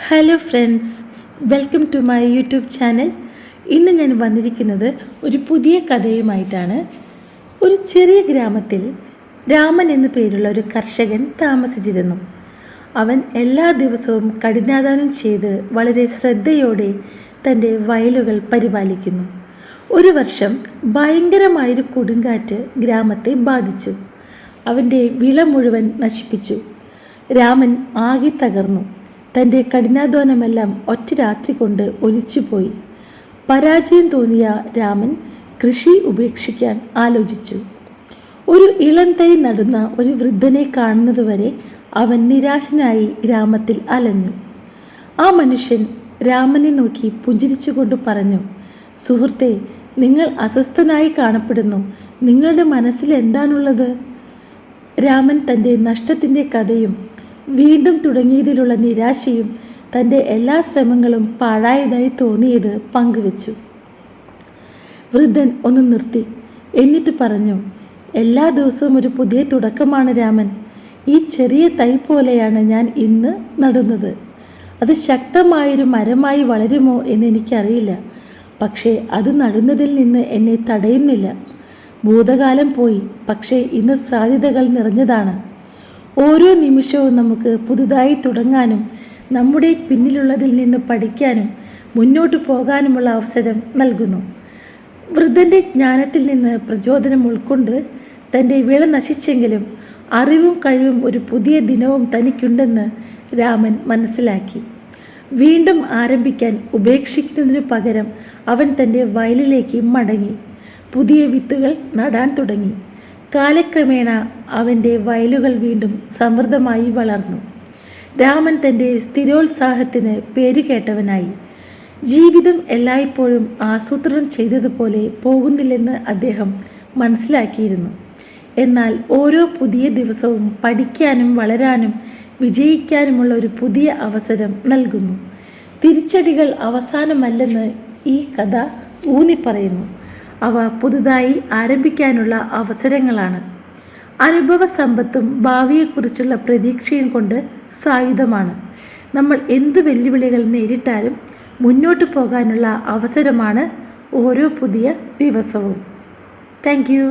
Hello friends, welcome to my YouTube channel. ഇന്ന് ഞാൻ വന്നിരിക്കുന്നത് ഒരു പുതിയ കഥയുമായിട്ടാണ്. ഒരു ചെറിയ ഗ്രാമത്തിൽ രാമൻ എന്നു പേരുള്ള ഒരു കർഷകൻ താമസിച്ചിരുന്നു. അവൻ എല്ലാ ദിവസവും കഠിനാധ്വാനം ചെയ്ത് വളരെ ശ്രദ്ധയോടെ തൻ്റെ വയലുകൾ പരിപാലിക്കുന്നു. ഒരു വർഷം ഭയങ്കരമായൊരു കൊടുങ്കാറ്റ് ഗ്രാമത്തെ ബാധിച്ചു. അവൻ്റെ വിള മുഴുവൻ നശിപ്പിച്ചു. രാമൻ ആകെ തകർന്നു. തൻ്റെ കഠിനാധ്വാനമെല്ലാം ഒറ്റ രാത്രി കൊണ്ട് ഒലിച്ചുപോയി. പരാജയം തോന്നിയ രാമൻ കൃഷി ഉപേക്ഷിക്കാൻ ആലോചിച്ചു. ഒരു ഇളം തൈ നടുന്ന ഒരു വൃദ്ധനെ കാണുന്നതുവരെ അവൻ നിരാശനായി ഗ്രാമത്തിൽ അലഞ്ഞു. ആ മനുഷ്യൻ രാമനെ നോക്കി പുഞ്ചിരിച്ചുകൊണ്ട് പറഞ്ഞു, "സുഹൃത്തേ, നിങ്ങൾ അസ്വസ്ഥനായി കാണപ്പെടുന്നു. നിങ്ങളുടെ മനസ്സിൽ എന്താണുള്ളത്?" രാമൻ തൻ്റെ നഷ്ടത്തിൻ്റെ കഥയും വീണ്ടും തുടങ്ങിയതിലുള്ള നിരാശയും തൻ്റെ എല്ലാ ശ്രമങ്ങളും പാഴായതായി തോന്നിയത് പങ്കുവച്ചു. വൃദ്ധൻ ഒന്ന് നിർത്തി. എന്നിട്ട് പറഞ്ഞു, "എല്ലാ ദിവസവും ഒരു പുതിയ തുടക്കമാണ് രാമൻ. ഈ ചെറിയ തൈ പോലെയാണ് ഞാൻ ഇന്ന് നടുന്നത്. അത് ശക്തമായൊരു മരമായി വളരുമോ എന്നെനിക്കറിയില്ല. പക്ഷേ അത് നടുന്നതിൽ നിന്ന് എന്നെ തടയുന്നില്ല. ഭൂതകാലം പോയി, പക്ഷേ ഇന്ന് സാധ്യതകൾ നിറഞ്ഞതാണ്. ഓരോ നിമിഷവും നമുക്ക് പുതുതായി തുടങ്ങാനും നമ്മുടെ പിന്നിലുള്ളതിൽ നിന്ന് പഠിക്കാനും മുന്നോട്ട് പോകാനുമുള്ള അവസരം നൽകുന്നു." വൃദ്ധൻ്റെ ജ്ഞാനത്തിൽ നിന്ന് പ്രചോദനം ഉൾക്കൊണ്ട് തൻ്റെ വിള നശിച്ചെങ്കിലും അറിവും കഴിവും ഒരു പുതിയ ദിനവും തനിക്കുണ്ടെന്ന് രാമൻ മനസ്സിലാക്കി. വീണ്ടും ആരംഭിക്കാൻ ഉപേക്ഷിക്കുന്നതിനു പകരം അവൻ തൻ്റെ വയലിലേക്ക് മടങ്ങി പുതിയ വിത്തുകൾ നടാൻ തുടങ്ങി. കാലക്രമേണ അവൻ്റെ വയലുകൾ വീണ്ടും സമൃദ്ധമായി വളർന്നു. രാമൻ തൻ്റെ സ്ഥിരോത്സാഹത്തിന് പേരുകേട്ടവനായി. ജീവിതം എല്ലായ്പ്പോഴും ആസൂത്രണം ചെയ്തതുപോലെ പോകുന്നില്ലെന്ന് അദ്ദേഹം മനസ്സിലാക്കിയിരുന്നു. എന്നാൽ ഓരോ പുതിയ ദിവസവും പഠിക്കാനും വളരാനും വിജയിക്കാനുമുള്ള ഒരു പുതിയ അവസരം നൽകുന്നു. തിരിച്ചടികൾ അവസാനമല്ലെന്ന് ഈ കഥ ഊന്നിപ്പറയുന്നു. അവ പുതുതായി ആരംഭിക്കാനുള്ള അവസരങ്ങളാണ്. അനുഭവ സമ്പത്തും ഭാവിയെക്കുറിച്ചുള്ള പ്രതീക്ഷയും കൊണ്ട് സായുധമാണ്. നമ്മൾ എന്ത് വെല്ലുവിളികൾ നേരിട്ടാലും മുന്നോട്ട് പോകാനുള്ള അവസരമാണ് ഓരോ പുതിയ ദിവസവും. Thank you.